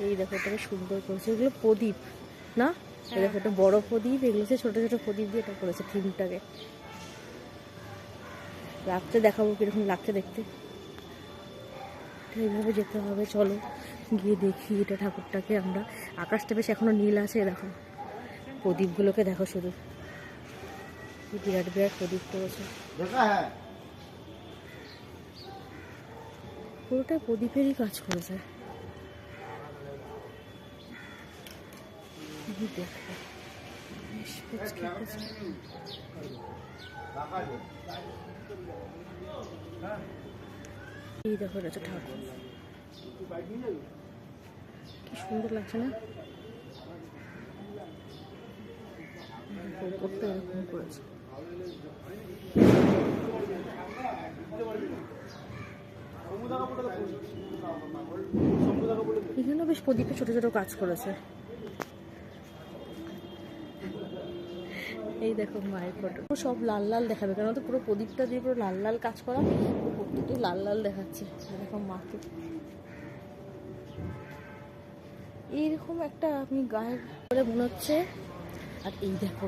এই দেখো এটা সুন্দর করেছে, এগুলো প্রদীপ না? এই দেখো এটা বড় প্রদীপ, এগুলো ছোট ছোট প্রদীপ দিয়ে এটা করেছে থিমটাকে। রাত্রে দেখাবো কিরকম লাগছে দেখতে। এইভাবে যেতে হবে, চলো গিয়ে দেখি এটা ঠাকুরটাকে আমরা। আকাশটা বেশ এখনো নীল আছে, দেখো প্রদীপগুলোকে দেখো শুধু, বিরাট বিরাট প্রদীপ করেছে, পুরোটা প্রদীপেরই কাজ করেছে। দেখো এই দেখো এটা হচ্ছে ঠাকুর, কি সুন্দর লাগছে না? উপরটা এরকম করেছে। এখানেও বেশ প্রদীপে ছোট ছোট কাজ করেছে। এই দেখো মায়ের ফটো, সব লাল লাল দেখাবে, কারণ তো পুরো প্রদীপটা দিয়ে পুরো লাল লাল কাজ করা, প্রত্যেকটাই লাল লাল দেখাচ্ছে। দেখো মাকে এইরকম একটা আমি গায়ের করে মনে হচ্ছে। আর এই দেখো